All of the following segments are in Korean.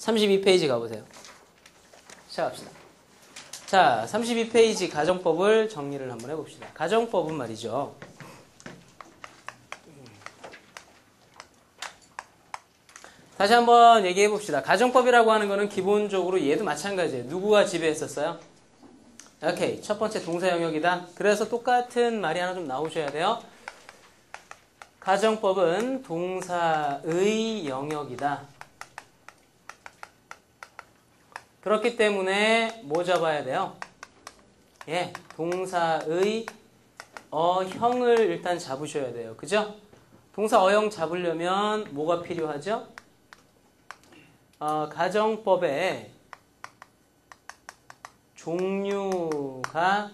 32페이지 가보세요. 시작합시다. 자, 32페이지 가정법을 정리를 한번 해봅시다. 가정법은 말이죠. 다시 한번 얘기해 봅시다. 가정법이라고 하는 거는 기본적으로 얘도 마찬가지예요. 누구가 지배했었어요? 오케이. 첫 번째 동사 영역이다. 그래서 똑같은 말이 하나 좀 나오셔야 돼요. 가정법은 동사의 영역이다. 그렇기 때문에 뭐 잡아야 돼요? 예, 동사의 어형을 일단 잡으셔야 돼요. 그죠? 동사 어형 잡으려면 뭐가 필요하죠? 가정법의 종류가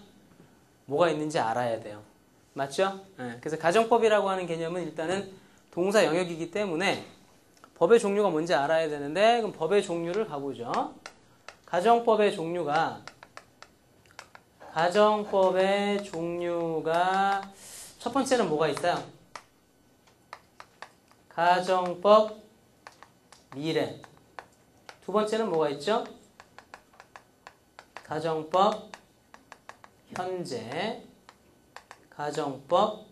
뭐가 있는지 알아야 돼요. 맞죠? 네, 그래서 가정법이라고 하는 개념은 일단은 동사 영역이기 때문에 법의 종류가 뭔지 알아야 되는데, 그럼 법의 종류를 가보죠. 가정법의 종류가 첫 번째는 뭐가 있어요? 가정법 미래. 두 번째는 뭐가 있죠? 가정법 현재, 가정법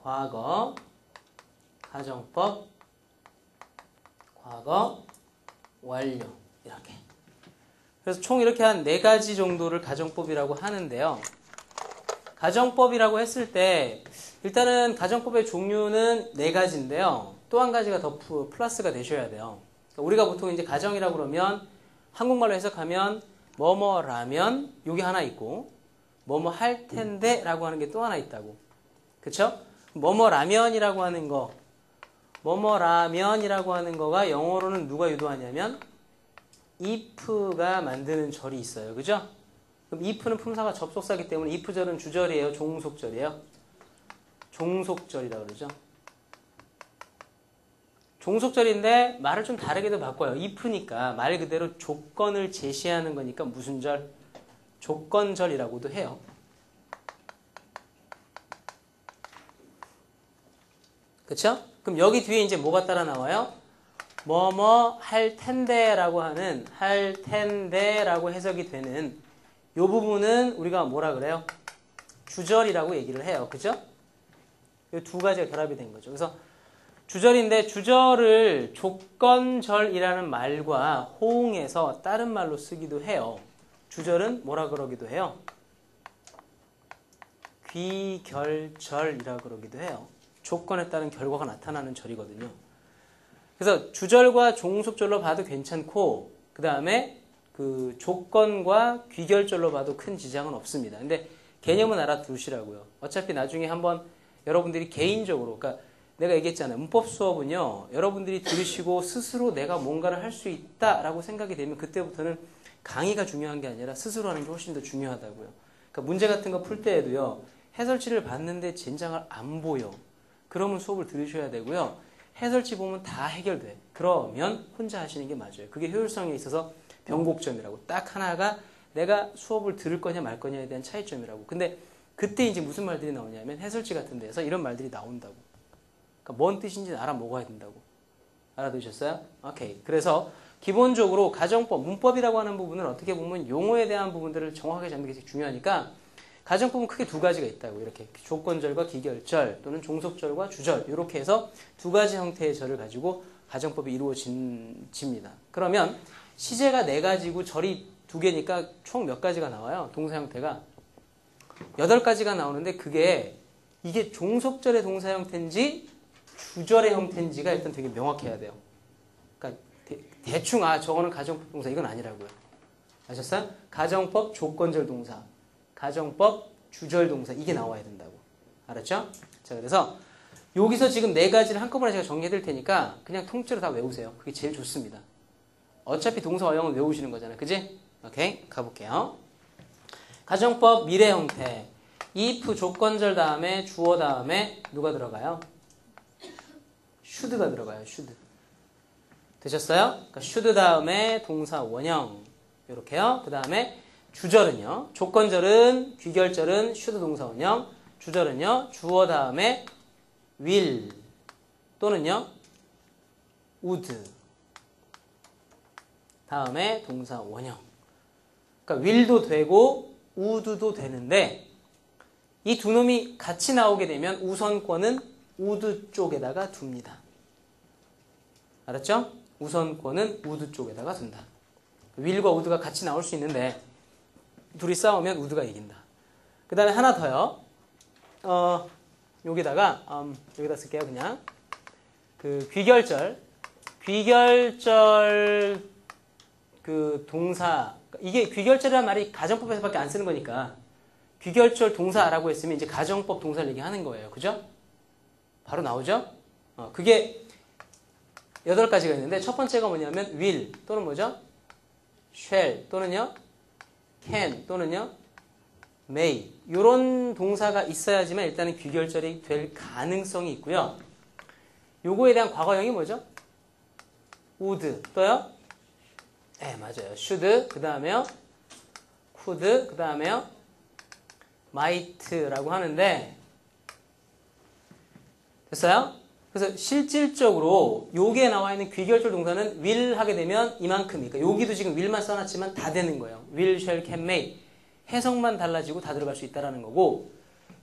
과거, 가정법 과거 완료. 이렇게. 그래서 총 이렇게 한 4가지 정도를 가정법이라고 하는데요. 가정법이라고 했을 때 일단은 가정법의 종류는 4가지인데요. 또 한 가지가 더 플러스가 되셔야 돼요. 우리가 보통 이제 가정이라고 그러면 한국말로 해석하면 뭐뭐라면 요게 하나 있고, 뭐뭐 할 텐데 라고 하는 게 또 하나 있다고. 그쵸? 뭐뭐라면이라고 하는 거, 뭐뭐라면이라고 하는 거가 영어로는 누가 유도하냐면 if가 만드는 절이 있어요. 그죠? 그럼 if는 품사가 접속사이기 때문에 if절은 주절이에요? 종속절이에요? 종속절이라고 그러죠. 종속절인데 말을 좀 다르게도 바꿔요. if니까 말 그대로 조건을 제시하는 거니까 무슨 절? 조건절이라고도 해요. 그쵸? 그럼 여기 뒤에 이제 뭐가 따라 나와요? 뭐뭐 할 텐데라고 하는 할 텐데라고 해석이 되는 요 부분은 우리가 뭐라 그래요? 주절이라고 얘기를 해요. 그죠? 이 두 가지가 결합이 된 거죠. 그래서 주절인데 주절을 조건절이라는 말과 호응해서 다른 말로 쓰기도 해요. 주절은 뭐라 그러기도 해요? 귀결절이라 그러기도 해요. 조건에 따른 결과가 나타나는 절이거든요. 그래서 주절과 종속절로 봐도 괜찮고, 그 다음에 그 조건과 귀결절로 봐도 큰 지장은 없습니다. 근데 개념은 알아두시라고요. 어차피 나중에 한번 여러분들이 개인적으로, 그러니까 내가 얘기했잖아요. 문법 수업은요, 여러분들이 들으시고 스스로 내가 뭔가를 할 수 있다라고 생각이 되면 그때부터는 강의가 중요한 게 아니라 스스로 하는 게 훨씬 더 중요하다고요. 그러니까 문제 같은 거 풀 때에도요, 해설지를 봤는데 젠장을 안 보여. 그러면 수업을 들으셔야 되고요. 해설지 보면 다 해결돼. 그러면 혼자 하시는 게 맞아요. 그게 효율성에 있어서 변곡점이라고. 딱 하나가 내가 수업을 들을 거냐 말 거냐에 대한 차이점이라고. 근데 그때 이제 무슨 말들이 나오냐면 해설지 같은 데서 이런 말들이 나온다고. 그러니까 뭔 뜻인지 알아먹어야 된다고. 알아두셨어요? 오케이. 그래서 기본적으로 가정법, 문법이라고 하는 부분은 어떻게 보면 용어에 대한 부분들을 정확하게 잡는 게 중요하니까 가정법은 크게 2가지가 있다고. 이렇게 조건절과 기결절 또는 종속절과 주절, 이렇게 해서 2가지 형태의 절을 가지고 가정법이 이루어집니다. 그러면 시제가 4가지고 절이 2개니까 총 몇 가지가 나와요? 동사 형태가 8가지가 나오는데 이게 종속절의 동사 형태인지 주절의 형태인지가 일단 되게 명확해야 돼요. 그러니까 대충 저거는 가정법 동사 이건 아니라고요. 아셨어요? 가정법 조건절 동사, 가정법 주절 동사, 이게 나와야 된다고. 알았죠? 자, 그래서 여기서 지금 4가지를 한꺼번에 제가 정리해 드릴 테니까 그냥 통째로 다 외우세요. 그게 제일 좋습니다. 어차피 동사 어형은 외우시는 거잖아요. 그지? 오케이, 가볼게요. 가정법 미래 형태. if 조건절 다음에 주어 다음에 누가 들어가요? should가 들어가요. should. 되셨어요? 그러니까 should 다음에 동사 원형. 이렇게요. 그 다음에 주절은요. 조건절은 귀결절은 should 동사 원형. 주절은요. 주어 다음에 will 또는요. would. 다음에 동사 원형. 그러니까 will도 되고 would도 되는데 이 두 놈이 같이 나오게 되면 우선권은 would 쪽에다가 둡니다. 알았죠? 우선권은 would 쪽에다가 둔다. will과 would가 같이 나올 수 있는데 둘이 싸우면 would가 이긴다. 그 다음에 하나 더요. 여기다 쓸게요. 그냥 그 귀결절 그 동사, 이게 귀결절이라는 말이 가정법에서밖에 안 쓰는 거니까 귀결절 동사라고 했으면 이제 가정법 동사를 얘기하는 거예요. 그죠? 바로 나오죠? 그게 8가지가 있는데 첫 번째가 뭐냐면 will 또는 뭐죠? shall 또는요 can 또는요 may 이런 동사가 있어야지만 일단은 귀결절이 될 가능성이 있고요. 요거에 대한 과거형이 뭐죠? would 또요? 네, 맞아요. should 그 다음에요 could 그 다음에요 might라고 하는데 됐어요? 그래서 실질적으로 여기에 나와 있는 귀결절 동사는 will 하게 되면 이만큼이니까 여기도 지금 will만 써놨지만 다 되는 거예요. will, shall, can, may 해석만 달라지고 다 들어갈 수 있다는 거고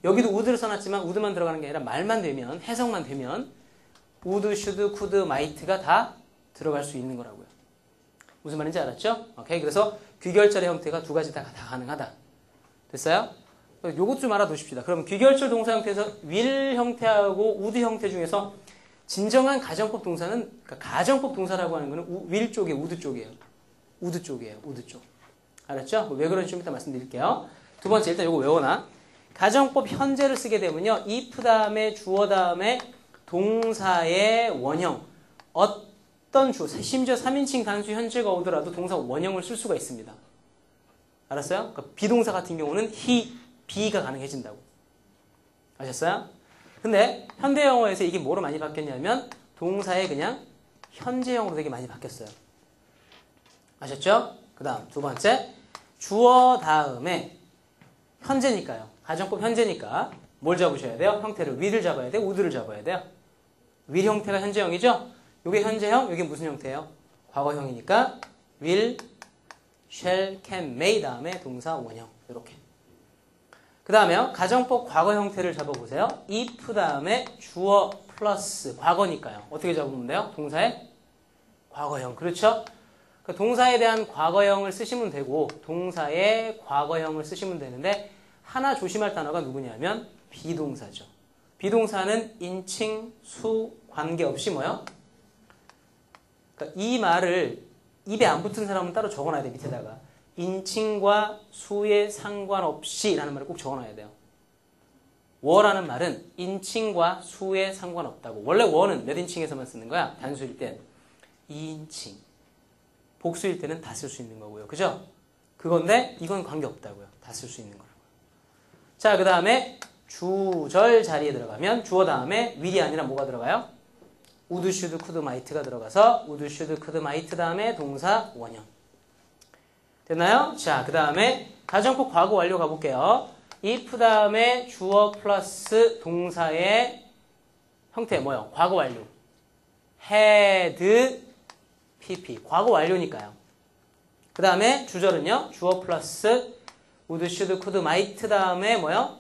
여기도 would를 써놨지만 would만 들어가는 게 아니라 말만 되면 해석만 되면 would, should, could, might가 다 들어갈 수 있는 거라고요. 무슨 말인지 알았죠? 오케이. 그래서 귀결절의 형태가 두 가지 다 가능하다. 됐어요? 요것 좀 알아두십시다. 그럼 귀결절 동사 형태에서 will 형태하고 would 형태 중에서 진정한 가정법 동사는 그러니까 가정법 동사라고 하는 거는 will 쪽이에요, would 쪽이에요. would 쪽이에요, would 쪽. 알았죠? 왜 그런지 좀 이따 말씀드릴게요. 두 번째 일단 요거 외워놔. 가정법 현재를 쓰게 되면요. if 다음에 주어 다음에 동사의 원형 어떤 주 심지어 3인칭 단수 현재가 오더라도 동사 원형을 쓸 수가 있습니다. 알았어요? 그러니까 비동사 같은 경우는 he, be가 가능해진다고. 아셨어요? 근데 현대 영어에서 이게 뭐로 많이 바뀌었냐면 동사의 그냥 현재형으로 되게 많이 바뀌었어요. 아셨죠? 그 다음 두 번째 주어 다음에 현재니까요. 가정법 현재니까 뭘 잡으셔야 돼요? 형태를 will을 잡아야 돼요? would를 잡아야 돼요? will 형태가 현재형이죠? 이게 현재형, 이게 무슨 형태예요? 과거형이니까 will, shall, can, may 다음에 동사 원형 이렇게. 그 다음에요. 가정법 과거 형태를 잡아보세요. if 다음에 주어 플러스 과거니까요. 어떻게 잡으면 돼요? 동사의 과거형. 그렇죠? 그 동사에 대한 과거형을 쓰시면 되고 동사의 과거형을 쓰시면 되는데 하나 조심할 단어가 누구냐면 비동사죠. 비동사는 인칭, 수 관계없이 뭐요? 그러니까 이 말을 입에 안 붙은 사람은 따로 적어놔야 돼. 밑에다가. 인칭과 수에 상관없이 라는 말을 꼭 적어놔야 돼요. 워라는 말은 인칭과 수에 상관없다고. 원래 워는 몇 인칭에서만 쓰는 거야? 단수일 땐 2인칭. 복수일 때는 다 쓸 수 있는 거고요. 그죠? 그건데 이건 관계없다고요. 다 쓸 수 있는 거라고요. 자, 그 다음에 주절 자리에 들어가면 주어 다음에 will이 아니라 뭐가 들어가요? would, should, could, might가 들어가서 would, should, could, might 다음에 동사 원형. 됐나요? 자, 그 다음에 가정법 과거 완료 가볼게요. if 다음에 주어 플러스 동사의 형태 뭐요? 과거 완료. had, pp. 과거 완료니까요. 그 다음에 주절은요. 주어 플러스 would, should, could, might 다음에 뭐요?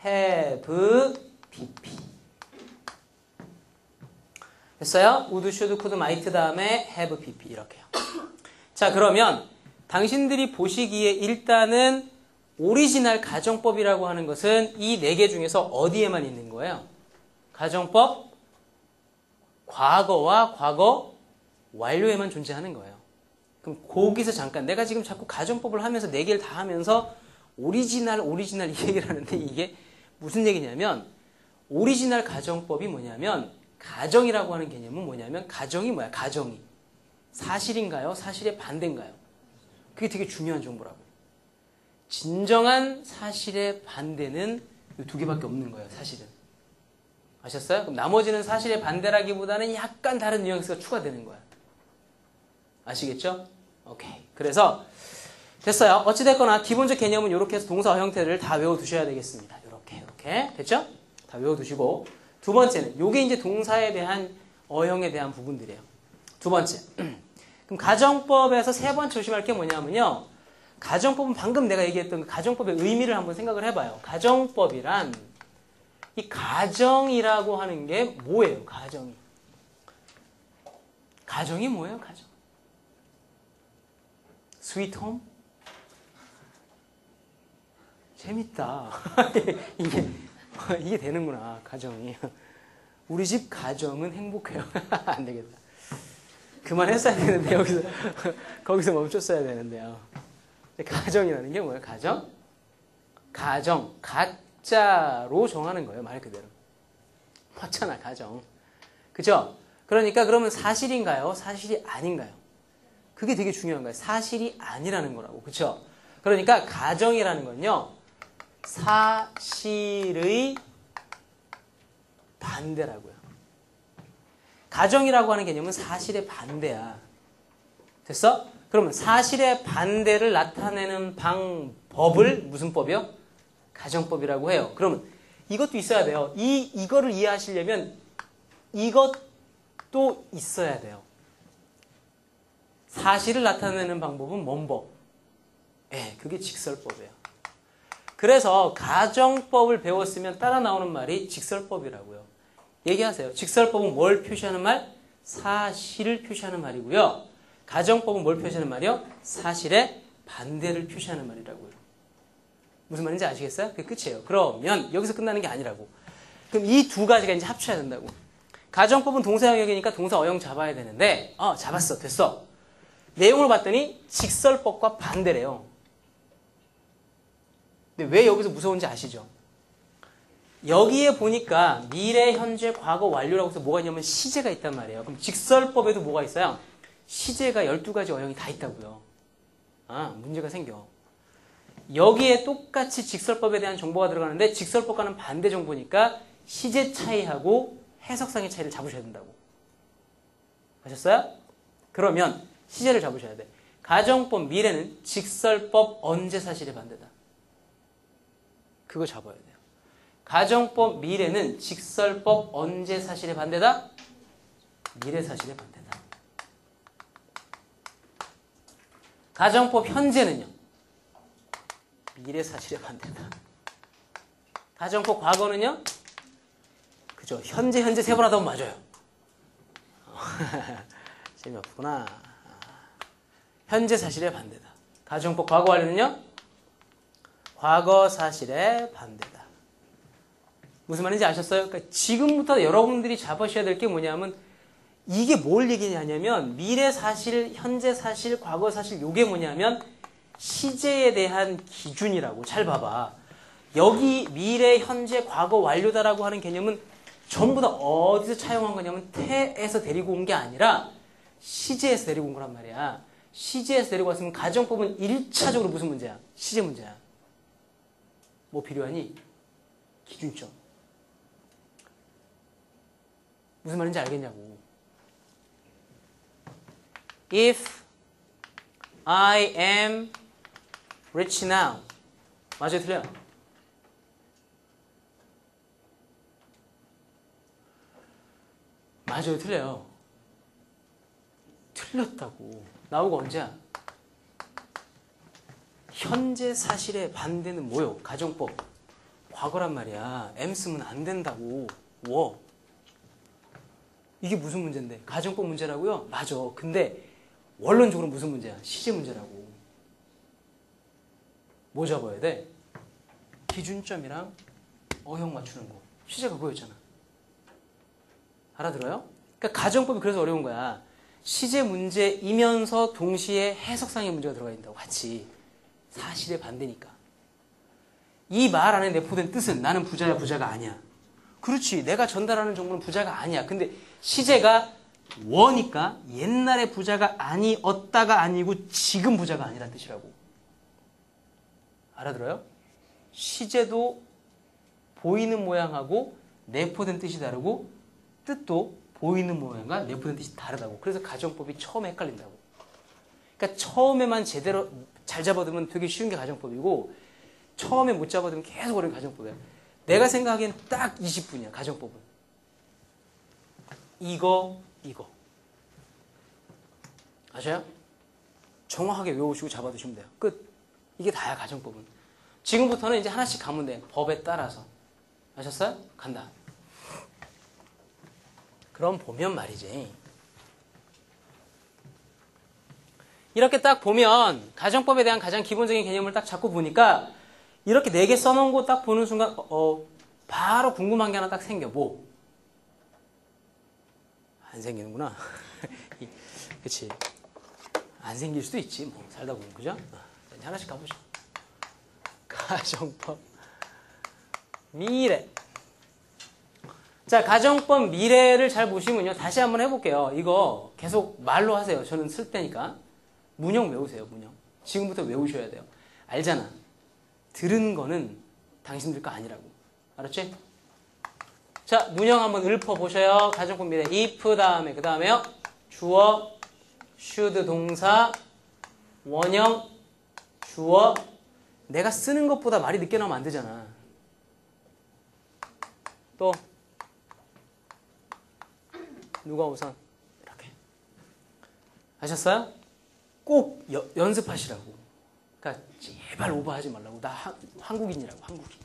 have, pp. 됐어요? would, should, could, might 다음에 have, pp. 이렇게요. 자, 그러면 당신들이 보시기에 일단은 오리지널 가정법이라고 하는 것은 이 4개 중에서 어디에만 있는 거예요? 가정법 과거와 과거 완료에만 존재하는 거예요. 그럼 거기서 잠깐 내가 지금 자꾸 가정법을 하면서 4개를 다 하면서 오리지널 이 얘기를 하는데 이게 무슨 얘기냐면 오리지널 가정법이 뭐냐면 가정이라고 하는 개념은 뭐냐면 가정이 뭐야? 가정이 사실인가요? 사실의 반대인가요? 그게 되게 중요한 정보라고. 진정한 사실의 반대는 이 2개밖에 없는 거예요. 사실은. 아셨어요? 그럼 나머지는 사실의 반대라기보다는 약간 다른 뉘앙스가 추가되는 거야. 아시겠죠? 오케이. 그래서 됐어요. 어찌됐거나 기본적 개념은 이렇게 해서 동사 형태를 다 외워두셔야 되겠습니다. 이렇게 됐죠? 다 외워두시고 두 번째는 요게 이제 동사에 대한 어형에 대한 부분들이에요. 두 번째 그럼 가정법에서 세 번째 조심할 게 뭐냐면요. 가정법은 방금 내가 얘기했던 그 가정법의 의미를 한번 생각을 해봐요. 가정법이란 이 가정이라고 하는 게 뭐예요? 가정이. 가정이 뭐예요? 가정. 스위트 홈? 재밌다. 이게 되는구나, 가정이. 우리 집 가정은 행복해요. 안 되겠다. 그만했어야 되는데, 거기서 멈췄어야 되는데요. 가정이라는 게 뭐예요? 가정? 가정. 가짜로 정하는 거예요, 말 그대로. 맞잖아, 가정. 그죠? 그러니까 그러면 사실인가요? 사실이 아닌가요? 그게 되게 중요한 거예요. 사실이 아니라는 거라고. 그쵸? 그러니까 가정이라는 건요. 사실의 반대라고요. 가정이라고 하는 개념은 사실의 반대야. 됐어? 그러면 사실의 반대를 나타내는 방법을 무슨 법이요? 가정법이라고 해요. 그러면 이것도 있어야 돼요. 이거를 이해하시려면 이것도 있어야 돼요. 사실을 나타내는 방법은 뭔 법? 그게 직설법이에요. 그래서 가정법을 배웠으면 따라 나오는 말이 직설법이라고요. 얘기하세요. 직설법은 뭘 표시하는 말? 사실을 표시하는 말이고요. 가정법은 뭘 표시하는 말이요? 사실의 반대를 표시하는 말이라고요. 무슨 말인지 아시겠어요? 그게 끝이에요. 그러면 여기서 끝나는 게 아니라고. 그럼 이 두 가지가 이제 합쳐야 된다고. 가정법은 동사 영역이니까 동사 어용 잡아야 되는데 잡았어. 됐어. 내용을 봤더니 직설법과 반대래요. 근데 왜 여기서 무서운지 아시죠? 여기에 보니까 미래, 현재, 과거, 완료라고 해서 뭐가 있냐면 시제가 있단 말이에요. 그럼 직설법에도 뭐가 있어요? 시제가 12가지 어용이 다 있다고요. 문제가 생겨. 여기에 똑같이 직설법에 대한 정보가 들어가는데 직설법과는 반대 정보니까 시제 차이하고 해석상의 차이를 잡으셔야 된다고. 아셨어요? 그러면 시제를 잡으셔야 돼. 가정법 미래는 직설법 언제 사실의 반대다. 그거 잡아야 돼요. 가정법 미래는 직설법 언제 사실의 반대다? 미래 사실의 반대다. 가정법 현재는요? 미래 사실의 반대다. 가정법 과거는요? 그죠. 현재 세 번 하다 보면 맞아요. 재미없구나. 현재 사실의 반대다. 가정법 과거 완료는요? 과거 사실의 반대다. 무슨 말인지 아셨어요? 그러니까 지금부터 여러분들이 잡으셔야 될 게 뭐냐면 이게 뭘 얘기하냐면 미래 사실, 현재 사실, 과거 사실 이게 뭐냐면 시제에 대한 기준이라고. 잘 봐봐. 여기 미래, 현재, 과거 완료다라고 하는 개념은 전부 다 어디서 차용한 거냐면 태에서 데리고 온 게 아니라 시제에서 데리고 온 거란 말이야. 시제에서 데리고 왔으면 가정법은 1차적으로 무슨 문제야? 시제 문제야. 뭐 필요하니? 기준점. 무슨 말인지 알겠냐고. If I am rich now. 맞아요, 틀려요? 맞아요, 틀려요? 틀렸다고. 나오고 언제야? 현재 사실의 반대는 뭐요? 가정법. 과거란 말이야. M 쓰면 안 된다고. 이게 무슨 문제인데? 가정법 문제라고요? 맞아. 근데 원론적으로 무슨 문제야? 시제 문제라고. 뭐 잡아야 돼? 기준점이랑 어형 맞추는 거. 시제가 그거였잖아. 알아들어요? 그러니까 가정법이 그래서 어려운 거야. 시제 문제이면서 동시에 해석상의 문제가 들어가 있다고 같이. 사실의 반대니까. 이 말 안에 내포된 뜻은 나는 부자야, 부자가 아니야. 그렇지. 내가 전달하는 정보는 부자가 아니야. 근데 시제가 워니까 옛날에 부자가 아니었다가 아니고 지금 부자가 아니란 뜻이라고. 알아들어요? 시제도 보이는 모양하고 내포된 뜻이 다르고 뜻도 보이는 모양과 내포된 뜻이 다르다고. 그래서 가정법이 처음에 헷갈린다고. 그러니까 처음에만 제대로 잘 잡아두면 되게 쉬운 게 가정법이고 처음에 못 잡아두면 계속 어려운 가정법이야. 내가 생각하기엔 딱 20분이야. 가정법은. 이거. 아셔요? 정확하게 외우시고 잡아두시면 돼요. 끝. 이게 다야, 가정법은. 지금부터는 이제 하나씩 가면 돼. 법에 따라서. 아셨어요? 간다. 그럼 보면 말이지. 이렇게 딱 보면 가정법에 대한 가장 기본적인 개념을 딱 잡고 보니까 이렇게 4개 써놓은 거 딱 보는 순간 바로 궁금한 게 하나 딱 생겨. 뭐? 안 생기는구나. 그치. 안 생길 수도 있지. 뭐 살다 보면. 그죠? 하나씩 가보죠. 가정법 미래. 자, 가정법 미래를 잘 보시면요. 다시 한번 해볼게요. 이거 계속 말로 하세요. 저는 쓸 때니까. 문형 외우세요. 문형. 지금부터 외우셔야 돼요. 알잖아. 들은 거는 당신들 거 아니라고. 알았지? 자, 문형 한번 읊어보셔요. 가정법 미래. if 다음에 그 다음에요. 주어, should 동사, 원형, 주어. 내가 쓰는 것보다 말이 늦게 나오면 안 되잖아. 또 누가 우선 이렇게 하셨어요? 꼭 연습하시라고. 그러니까 제발 오버하지 말라고. 나 한국인이라고. 한국인.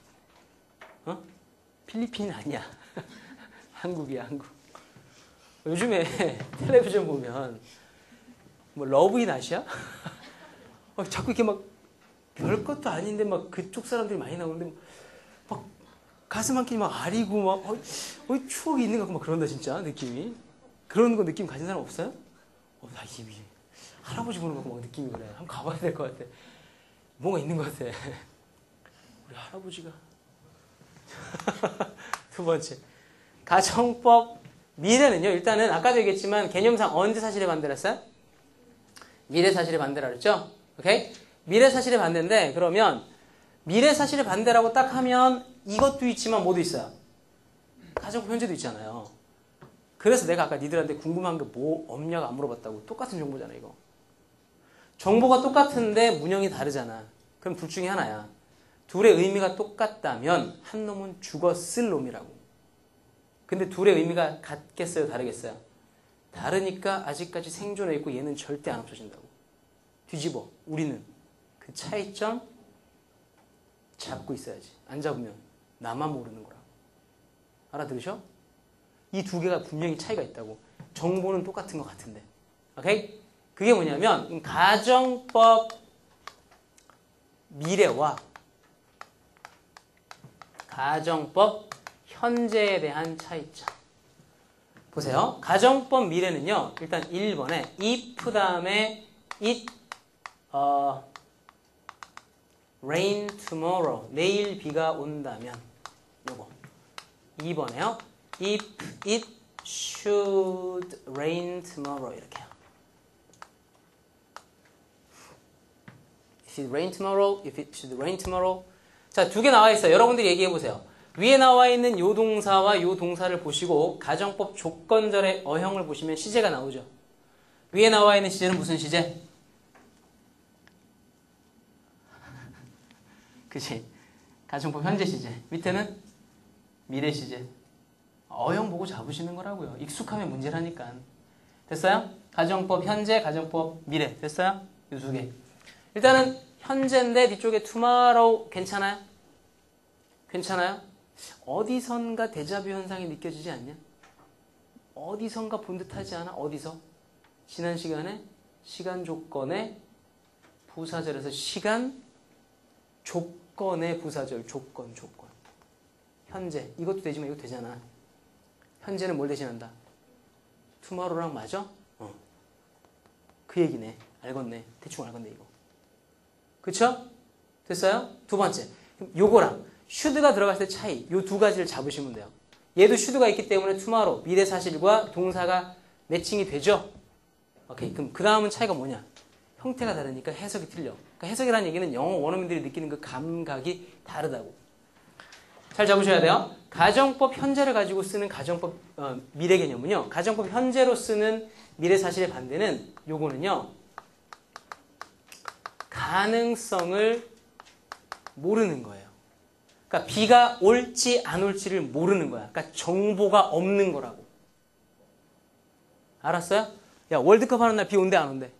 필리핀 아니야. 한국이야, 한국. 요즘에 텔레비전 보면 뭐 러브 인 아시아? 자꾸 이렇게 막 별것도 아닌데 막 그쪽 사람들이 많이 나오는데 막 가슴 한 켠이 막 아리고 막 추억이 있는 것 같고 막 그런다 진짜 느낌이. 그런 거 느낌 가진 사람 없어요? 나 이미 할아버지 보는 거 막 느낌이 그래. 한번 가봐야 될 것 같아. 뭔가 있는 것 같아. 우리 할아버지가. 두 번째. 가정법 미래는요. 일단은 아까도 얘기했지만 개념상 언제 사실에 반대를 했어요? 미래 사실에 반대라 그랬죠? 오케이? 미래 사실에 반대인데 그러면 미래 사실에 반대라고 딱 하면 이것도 있지만 뭐도 있어요? 가정법 현재도 있잖아요. 그래서 내가 아까 니들한테 궁금한 게 뭐 없냐고 안 물어봤다고. 똑같은 정보잖아 이거. 정보가 똑같은데 문형이 다르잖아. 그럼 둘 중에 하나야. 둘의 의미가 똑같다면 한 놈은 죽었을 놈이라고. 근데 둘의 의미가 같겠어요? 다르겠어요? 다르니까 아직까지 생존해 있고 얘는 절대 안 없어진다고. 뒤집어. 우리는 그 차이점 잡고 있어야지. 안 잡으면 나만 모르는 거라고. 알아들으셔? 이 두 개가 분명히 차이가 있다고. 정보는 똑같은 것 같은데. 오케이? 그게 뭐냐면 가정법 미래와 가정법 현재에 대한 차이점. 보세요. 가정법 미래는요. 일단 1번에 if 다음에 it rain tomorrow. 내일 비가 온다면. 요거. 2번에요. if it should rain tomorrow. 이렇게요. If it rain tomorrow, if it should rain tomorrow. 자, 두 개 나와 있어요. 여러분들이 얘기해 보세요. 위에 나와 있는 요 동사와 요 동사를 보시고 가정법 조건절의 어형을 보시면 시제가 나오죠. 위에 나와 있는 시제는 무슨 시제? 그치? 가정법 현재 시제. 밑에는 미래 시제. 어형 보고 잡으시는 거라고요. 익숙하면 문제라니까. 됐어요? 가정법 현재, 가정법 미래. 됐어요? 요 두 개. 일단은 현재인데 뒤쪽에 tomorrow 괜찮아요? 괜찮아요? 어디선가 데자뷰 현상이 느껴지지 않냐? 어디선가 본 듯하지 않아? 어디서? 지난 시간에 시간 조건의 부사절에서 시간 조건의 부사절. 조건. 현재. 이것도 되지만 이것도 되잖아. 현재는 뭘 대신한다? tomorrow랑 맞아? 그 얘기네. 알겠네. 대충 알겠네 이거. 그쵸? 됐어요? 두 번째. 요거랑 should가 들어갔을 때 차이. 요 두 가지를 잡으시면 돼요. 얘도 should가 있기 때문에 tomorrow, 미래 사실과 동사가 매칭이 되죠? 오케이. 그럼 그 다음은 차이가 뭐냐? 형태가 다르니까 해석이 틀려. 그러니까 해석이라는 얘기는 영어 원어민들이 느끼는 그 감각이 다르다고. 잘 잡으셔야 돼요. 가정법 현재를 가지고 쓰는 가정법 미래 개념은요. 가정법 현재로 쓰는 미래 사실의 반대는 요거는요. 가능성을 모르는 거예요. 그러니까 비가 올지 안 올지를 모르는 거야. 그러니까 정보가 없는 거라고. 알았어요? 야, 월드컵 하는 날 비 온대 안 온대?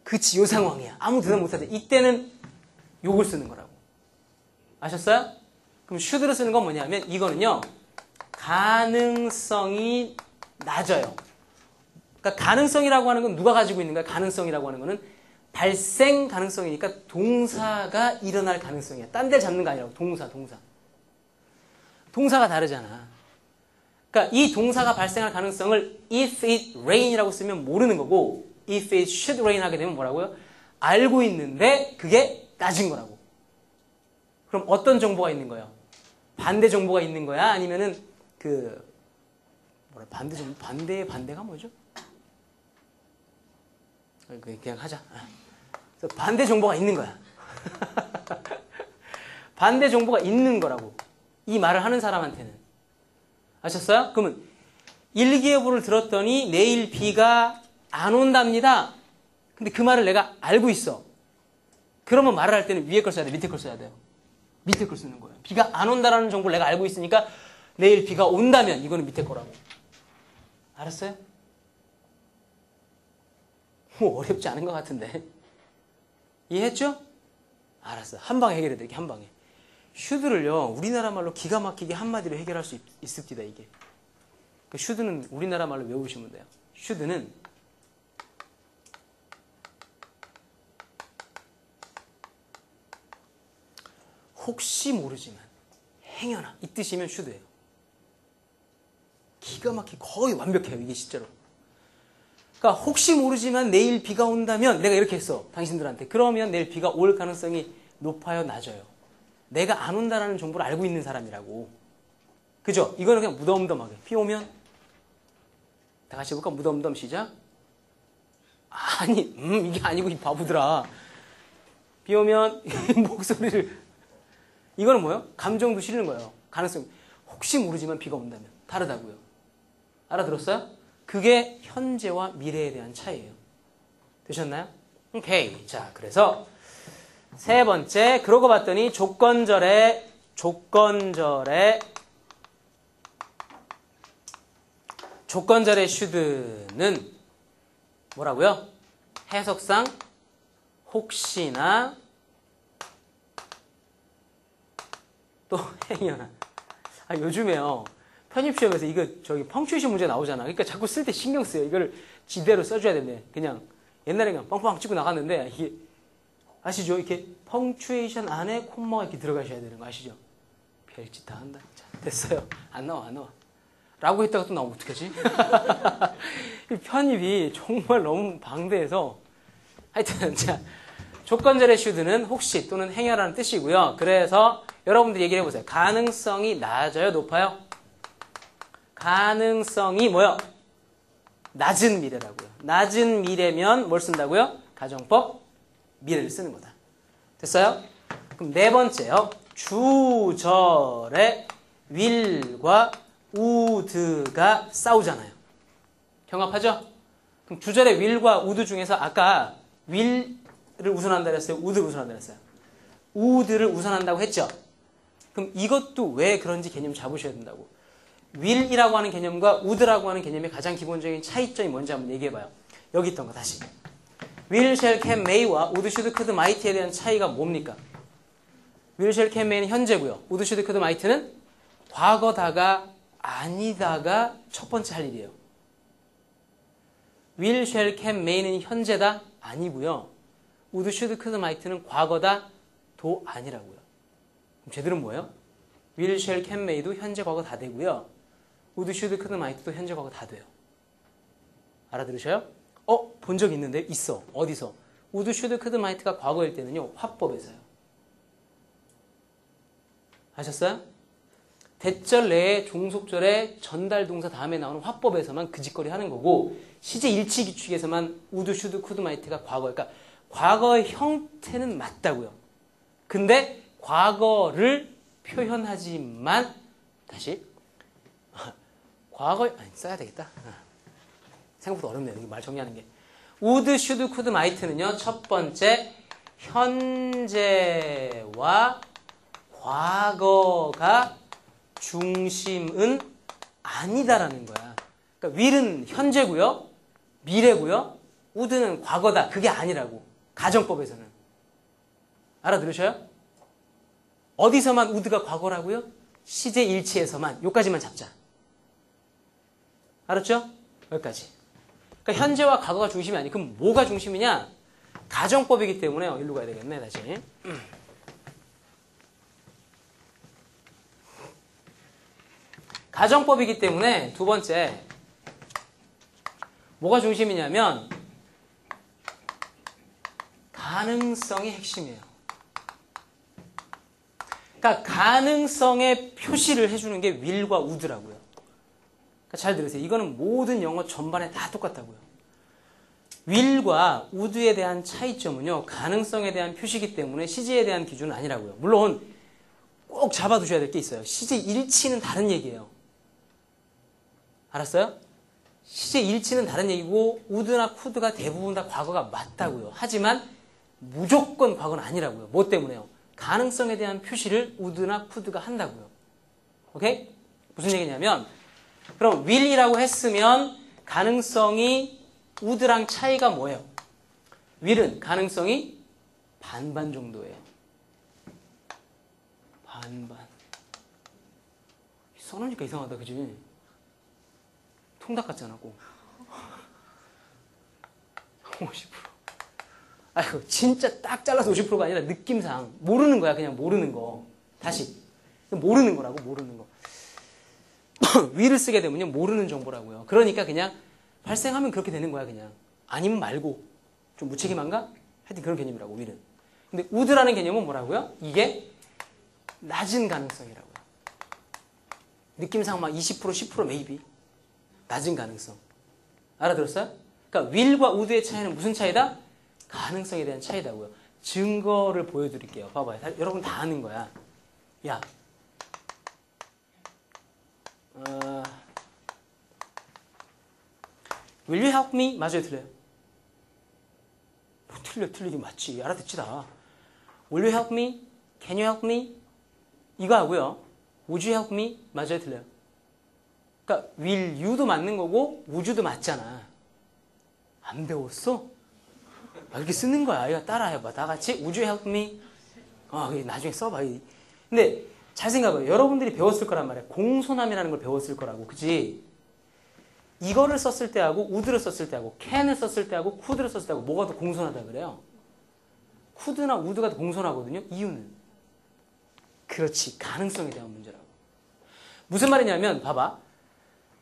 그치, 요 상황이야. 아무 대답 못하지. 이때는 욕을 쓰는 거라고. 아셨어요? 그럼 should를 쓰는 건 뭐냐면 이거는요. 가능성이 낮아요. 그러니까 가능성이라고 하는 건 누가 가지고 있는 거야? 가능성이라고 하는 거는 발생 가능성이니까 동사가 일어날 가능성이야. 딴 데 잡는 거 아니라고. 동사. 동사가 다르잖아. 그러니까 이 동사가 발생할 가능성을 if it rain이라고 쓰면 모르는 거고 if it should rain 하게 되면 뭐라고요? 알고 있는데 그게 낮은 거라고. 그럼 어떤 정보가 있는 거예요? 반대 정보가 있는 거야? 아니면은 반대 정보, 반대가 뭐죠? 그냥 하자. 그래서 반대 정보가 있는 거야. 반대 정보가 있는 거라고. 이 말을 하는 사람한테는. 아셨어요? 그러면 일기예보를 들었더니 내일 비가 안 온답니다. 근데 그 말을 내가 알고 있어. 그러면 말을 할 때는 위에 걸 써야 돼? 밑에 걸 써야 돼요? 밑에 걸 쓰는 거예요. 비가 안 온다라는 정보를 내가 알고 있으니까 내일 비가 온다면 이거는 밑에 거라고. 알았어요? 뭐 어렵지 않은 것 같은데. 이해했죠? 알았어. 한 방에 해결해 드릴게요. 한 방에. should를요. 우리나라 말로 기가 막히게 한마디로 해결할 수 있습니다. 이게. 그 should는 우리나라 말로 외우시면 돼요. should는 혹시 모르지만 행여나 이 뜻이면 should예요. 기가 막히게 거의 완벽해요. 이게 실제로. 그러니까 혹시 모르지만 내일 비가 온다면 내가 이렇게 했어. 당신들한테. 그러면 내일 비가 올 가능성이 높아요? 낮아요? 내가 안 온다라는 정보를 알고 있는 사람이라고. 그죠? 이거는 그냥 무덤덤하게. 비 오면 다 같이 해볼까? 무덤덤 시작. 아니 이게 아니고 이 바보들아. 비 오면 목소리를 이거는 뭐예요? 감정도 실는 거예요. 가능성. 혹시 모르지만 비가 온다면. 다르다고요. 알아들었어요? 그게 현재와 미래에 대한 차이예요. 되셨나요? 오케이. 자, 그래서 세 번째, 그러고 봤더니 조건절의 should는 뭐라고요? 해석상 혹시나 또 행여나. 요즘에요. 편입시험에서 이거 펑추에이션 문제 나오잖아. 그러니까 자꾸 쓸 때 신경 써요. 이거를 지대로 써줘야 된대. 그냥 옛날에 그냥 빵빵 찍고 나갔는데 이게 아시죠? 이렇게 펑추에이션 안에 콤마가 이렇게 들어가셔야 되는 거 아시죠? 별짓 다 한다. 자, 됐어요. 안 나와. 라고 했다가 또 나오면 어떡하지? 이 편입이 정말 너무 방대해서 하여튼 자 조건절의 should는 혹시 또는 행여라는 뜻이고요. 그래서 여러분들 얘기를 해보세요. 가능성이 낮아요? 높아요? 가능성이 뭐요? 낮은 미래라고요. 낮은 미래면 뭘 쓴다고요? 가정법 미래를 쓰는 거다. 됐어요? 그럼 네 번째요. 주절의 will과 would가 싸우잖아요. 경합하죠? 그럼 주절의 will과 would 중에서 아까 will을 우선한다 그랬어요? would를 우선한다 그랬어요? would를 우선한다고 했죠? 그럼 이것도 왜 그런지 개념 잡으셔야 된다고. will이라고 하는 개념과 would라고 하는 개념의 가장 기본적인 차이점이 뭔지 한번 얘기해봐요. 여기 있던 거 다시. will, shall, can, may와 would, should, could, might에 대한 차이가 뭡니까? will, shall, can, may는 현재고요. would, should, could, might는 과거다가 아니다가 첫 번째 할 일이에요. will, shall, can, may는 현재다? 아니고요. would, should, could, might는 과거다? 도 아니라고요. 그럼 쟤들은 뭐예요? will, shall, can, may도 현재, 과거 다 되고요. would, should, could, might도 현재, 과거 다 돼요. 알아들으셔요? 본 적 있는데? 있어. 어디서? would, should, could, might가 과거일 때는요. 화법에서요. 아셨어요? 대절 내에 종속절에 전달 동사 다음에 나오는 화법에서만 그 짓거리 하는 거고 시제 일치 규칙에서만 would, should, could, might가 과거. 그러니까 과거의 형태는 맞다고요. 근데 과거를 표현하지만 다시 과거 써야 되겠다. 생각보다 어렵네요. 이거 말 정리하는 게. would, should, could, might는요. 첫 번째 현재와 과거가 중심은 아니다라는 거야. 그러니까 will은 현재고요. 미래고요. would는 과거다. 그게 아니라고. 가정법에서는. 알아들으셔요? 어디서만 would가 과거라고요? 시제 일치에서만. 요까지만 잡자. 알았죠? 여기까지. 그러니까 현재와 과거가 중심이 아니. 그럼 뭐가 중심이냐? 가정법이기 때문에 일로 가야 되겠네. 다시. 가정법이기 때문에 두 번째 뭐가 중심이냐면 가능성이 핵심이에요. 그러니까 가능성의 표시를 해주는 게 will과 would라고요. 그러니까 잘 들으세요. 이거는 모든 영어 전반에 다 똑같다고요. will과 would에 대한 차이점은요. 가능성에 대한 표시이기 때문에 시제에 대한 기준은 아니라고요. 물론 꼭 잡아두셔야 될 게 있어요. 시제 일치는 다른 얘기예요. 알았어요? 시제 일치는 다른 얘기고 would나 could가 대부분 다 과거가 맞다고요. 하지만 무조건 과거는 아니라고요. 뭐 때문에요? 가능성에 대한 표시를 would나 could가 한다고요. 오케이? 무슨 얘기냐면 그럼 will이라고 했으면 가능성이 would랑 차이가 뭐예요? will은 가능성이 반반 정도예요. 반반. 써놓으니까 이상하다, 그지? 통닭 같잖아, 꼭. 50%. 아이고, 진짜 딱 잘라서 50%가 아니라 느낌상. 모르는 거야, 그냥 모르는 거. 다시. 모르는 거라고, 모르는 거. will을 쓰게 되면요, 모르는 정보라고요. 그러니까 그냥 발생하면 그렇게 되는 거야, 그냥. 아니면 말고. 좀 무책임한가? 하여튼 그런 개념이라고, will은. 근데 would라는 개념은 뭐라고요? 이게 낮은 가능성이라고요. 느낌상 막 20%, 10% maybe. 낮은 가능성. 알아들었어요? 그러니까 will과 would의 차이는 무슨 차이다? 가능성에 대한 차이다고요. 증거를 보여드릴게요. 봐봐요. 여러분 다 아는 거야. 야, will you help me? 맞아요, 틀려요? 뭐, 틀리긴 맞지. 알아듣지 다. Will you help me? Can you help me? 이거 하고요. Would you help me? 맞아요, 틀려요? 그러니까 will you도 맞는 거고 would you도 맞잖아. 안 배웠어? 이렇게 쓰는 거야. 이거 따라해봐. 다 같이 Would you help me? 나중에 써봐. 근데 잘 생각해요. 여러분들이 배웠을 거란 말이야. 공손함이라는 걸 배웠을 거라고. 그치? 이거를 썼을 때하고 would를 썼을 때하고 can을 썼을 때하고 could를 썼을 때하고 뭐가 더 공손하다 그래요? could나 would가 더 공손하거든요. 이유는? 그렇지. 가능성에 대한 문제라고. 무슨 말이냐면 봐봐.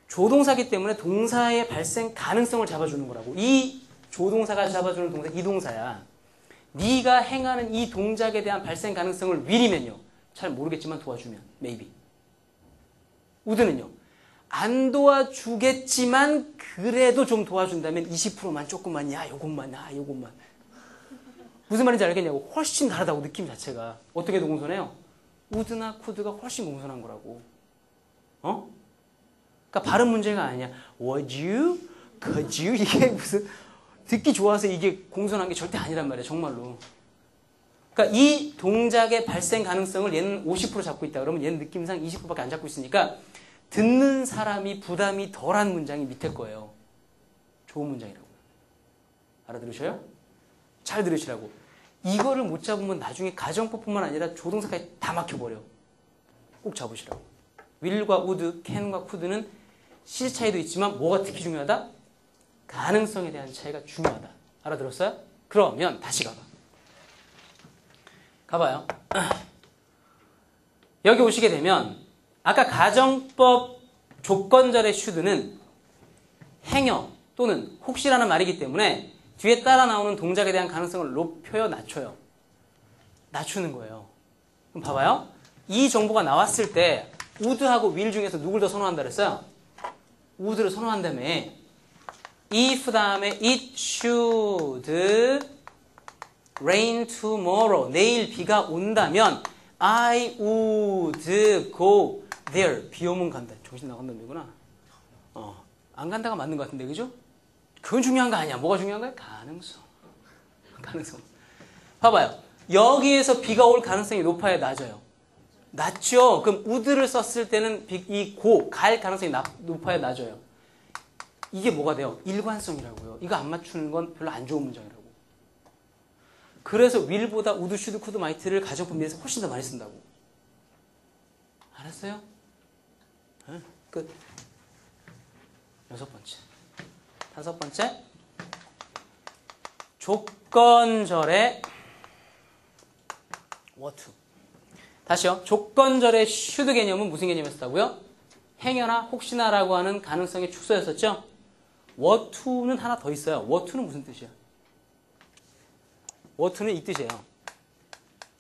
조동사기 때문에 동사의 발생 가능성을 잡아주는 거라고. 이 조동사가 잡아주는 동사, 이 동사야. 네가 행하는 이 동작에 대한 발생 가능성을 will이면요. 잘 모르겠지만 도와주면 maybe. would는요. 안 도와주겠지만 그래도 좀 도와준다면 20%만 조금만 요것만. 무슨 말인지 알겠냐고. 훨씬 다르다고 느낌 자체가. 어떻게 더 공손해요? would나 could가 훨씬 공손한 거라고. 그러니까 발음 문제가 아니야. Would you? Could you? 이게 무슨 듣기 좋아서 이게 공손한 게 절대 아니란 말이야. 정말로. 그러니까 이 동작의 발생 가능성을 얘는 50% 잡고 있다. 그러면 얘는 느낌상 20%밖에 안 잡고 있으니까 듣는 사람이 부담이 덜한 문장이 밑에 거예요. 좋은 문장이라고요. 알아들으셔요? 잘 들으시라고. 이거를 못 잡으면 나중에 가정법뿐만 아니라 조동사까지 다 막혀버려. 꼭 잡으시라고. will과 would, can과 could는 시제 차이도 있지만 뭐가 특히 중요하다? 가능성에 대한 차이가 중요하다. 알아들었어요? 그러면 다시 가봐요. 여기 오시게 되면 아까 가정법 조건절의 should는 행여 또는 혹시라는 말이기 때문에 뒤에 따라 나오는 동작에 대한 가능성을 높여요, 낮춰요? 낮추는 거예요. 그럼 봐봐요. 이 정보가 나왔을 때 would하고 will 중에서 누굴 더 선호한다 그랬어요? would를 선호한다며. if 다음에 it should rain tomorrow. 내일 비가 온다면 I would go there. 비 오면 간다. 정신 나간다는 얘구나. 안 간다가 맞는 것 같은데, 그죠? 그건 중요한 거 아니야. 뭐가 중요한 거야? 가능성. 봐봐요. 여기에서 비가 올 가능성이 높아야 낮아요? 낮죠? 그럼 would를 썼을 때는 갈 가능성이 높아야 낮아요? 이게 뭐가 돼요? 일관성이라고요. 이거 안 맞추는 건 별로 안 좋은 문장이라고. 그래서 will보다 would, should, could, might를 가정법 미래에서 훨씬 더 많이 쓴다고. 알았어요? 응, 끝. 6번째. 5번째. 조건절의 what to. 다시요. 조건절의 should 개념은 무슨 개념이었다고요? 행여나 혹시나라고 하는 가능성의 축소였었죠? what to는 하나 더 있어요. what to는 무슨 뜻이야? what to는 이 뜻이에요.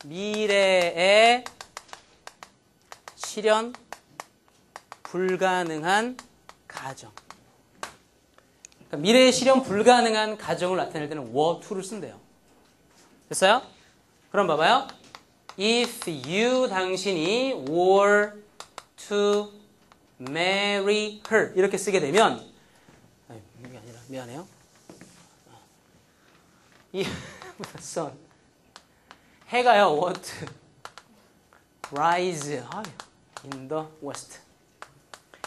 미래에 실현 불가능한 가정. 그러니까 미래에 실현 불가능한 가정을 나타낼 때는 what to를 쓴대요. 됐어요? 그럼 봐봐요. If you 당신이 were to marry her 이렇게 쓰게 되면 이게 아니라 미안해요. 이 son 해가요 what rise in the west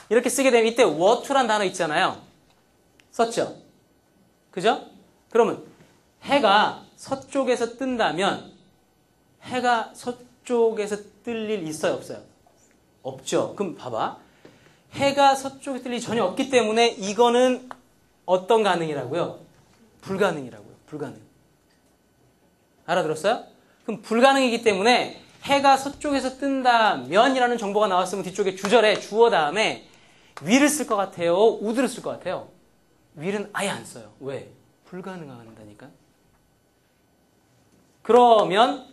이렇게 쓰게 되면 이때 what to란 단어 있잖아요. 썼죠? 그죠? 그러면 해가 서쪽에서 뜬다면 해가 서쪽에서 뜰 일 있어요? 없어요? 없죠. 그럼 봐봐. 해가 서쪽에 뜰 일이 전혀 없기 때문에 이거는 어떤 가능이라고요? 불가능이라고요. 불가능. 알아들었어요? 그럼 불가능이기 때문에 해가 서쪽에서 뜬다면이라는 정보가 나왔으면 뒤쪽에 주절에 주어 다음에 will을 쓸 것 같아요? would를 쓸 것 같아요? will은 아예 안 써요. 왜? 불가능하다니까. 그러면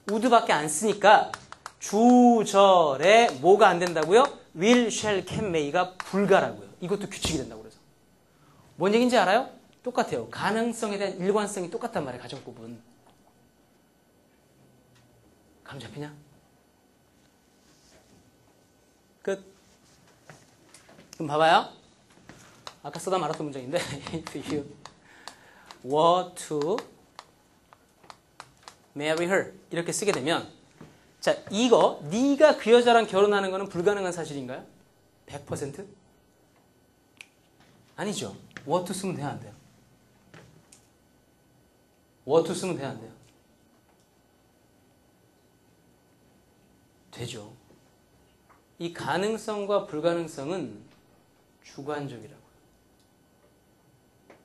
would밖에 안 쓰니까 주절에 뭐가 안 된다고요? will, shall, can, may가 불가라고요. 이것도 규칙이 된다고 그래서. 뭔 얘기인지 알아요? 똑같아요. 가능성에 대한 일관성이 똑같단 말이에요. 가정법은. 감 잡히냐? 끝. 그럼 봐봐요. 아까 쓰다 말았던 문장인데 if you were to marry her 이렇게 쓰게 되면 자 이거 네가 그 여자랑 결혼하는 거는 불가능한 사실인가요? 100%? 아니죠. were to 쓰면 돼요? 안 돼요? were to 쓰면 돼요? 안 돼요? 되죠. 이 가능성과 불가능성은 주관적이라고요.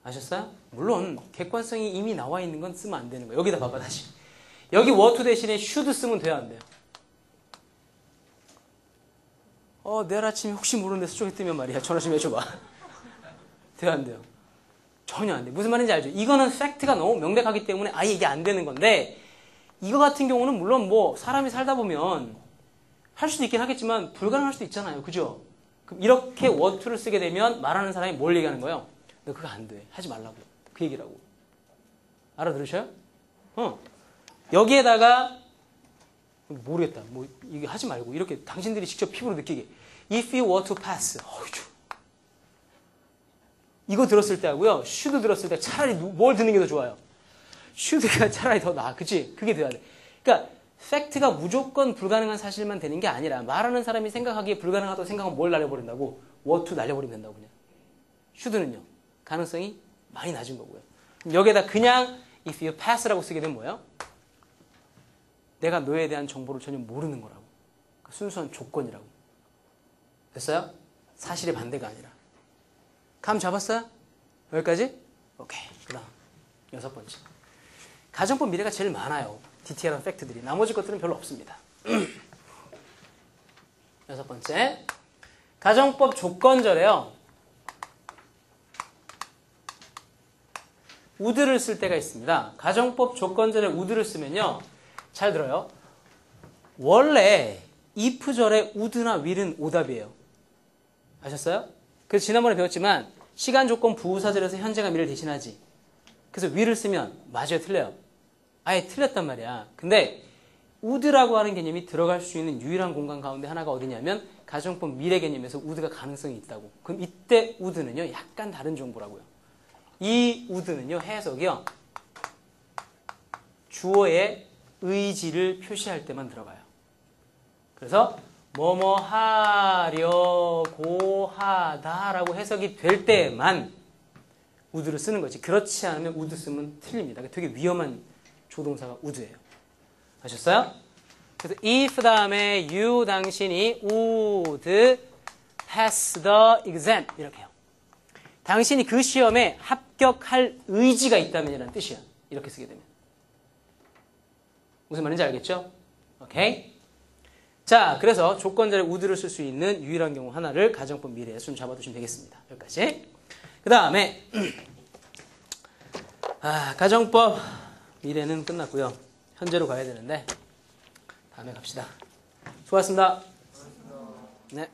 아셨어요? 물론 객관성이 이미 나와 있는 건 쓰면 안 되는 거예요. 여기다 봐봐 다시. 여기 were to 대신에 should 쓰면 돼요? 안 돼요? 내일 아침에 혹시 모르는데 수족이 뜨면 말이야. 전화 좀 해줘봐. 돼요? 안 돼요? 전혀 안 돼요. 무슨 말인지 알죠? 이거는 팩트가 너무 명백하기 때문에 아예 이게 안 되는 건데 이거 같은 경우는 물론 뭐 사람이 살다 보면 할 수도 있긴 하겠지만 불가능할 수도 있잖아요. 그죠? 그럼 이렇게 were to를 쓰게 되면 말하는 사람이 뭘 얘기하는 거예요? 너 그거 안 돼. 하지 말라고. 그 얘기라고. 알아들으셔요? 여기에다가 모르겠다. 뭐 이게 하지 말고 이렇게 당신들이 직접 피부로 느끼게. If you were to pass. 이거 들었을 때 하고요. should 들었을 때 차라리 뭘 듣는 게 더 좋아요? should가 차라리 더 나아. 그치? 그게 돼야 돼. 그러니까 팩트가 무조건 불가능한 사실만 되는 게 아니라 말하는 사람이 생각하기에 불가능하다고 생각하면 뭘 날려버린다고? were to 날려버리면 된다고 그냥. should는요. 가능성이 많이 낮은 거고요. 여기에다 그냥 if you pass라고 쓰게 되면 뭐예요? 내가 너에 대한 정보를 전혀 모르는 거라고. 그러니까 순수한 조건이라고. 됐어요? 사실의 반대가 아니라. 감 잡았어요? 여기까지? 오케이. 그 다음 6번째. 가정법 미래가 제일 많아요. 디테일한 팩트들이. 나머지 것들은 별로 없습니다. 6번째. 가정법 조건절에요. would를 쓸 때가 있습니다. 가정법 조건절에 would를 쓰면요. 잘 들어요. 원래 if절에 would나 will은 오답이에요. 아셨어요? 그래서 지난번에 배웠지만 시간 조건 부사절에서 현재가 미래를 대신하지. 그래서 will을 쓰면 맞아요? 틀려요? 아예 틀렸단 말이야. 근데 would라고 하는 개념이 들어갈 수 있는 유일한 공간 가운데 하나가 어디냐면 가정법 미래 개념에서 would가 가능성이 있다고. 그럼 이때 would는요. 약간 다른 정보라고요. 이 would는요. 해석이요. 주어의 의지를 표시할 때만 들어가요. 그래서 뭐뭐 하려고 하다라고 해석이 될 때만 would를 쓰는 거지. 그렇지 않으면 would 쓰면 틀립니다. 되게 위험한 조동사가 would예요. 아셨어요? 그래서 if 다음에 you 당신이 would pass the exam 이렇게 해요. 당신이 그 시험에 합격할 의지가 있다면 이라는 뜻이야. 이렇게 쓰게 되면. 무슨 말인지 알겠죠? 오케이. 자, 그래서 조건절에 would를 쓸 수 있는 유일한 경우 하나를 가정법 미래에 좀 잡아두시면 되겠습니다. 여기까지. 그 다음에 가정법 미래는 끝났고요. 현재로 가야 되는데 다음에 갑시다. 수고하셨습니다. 네.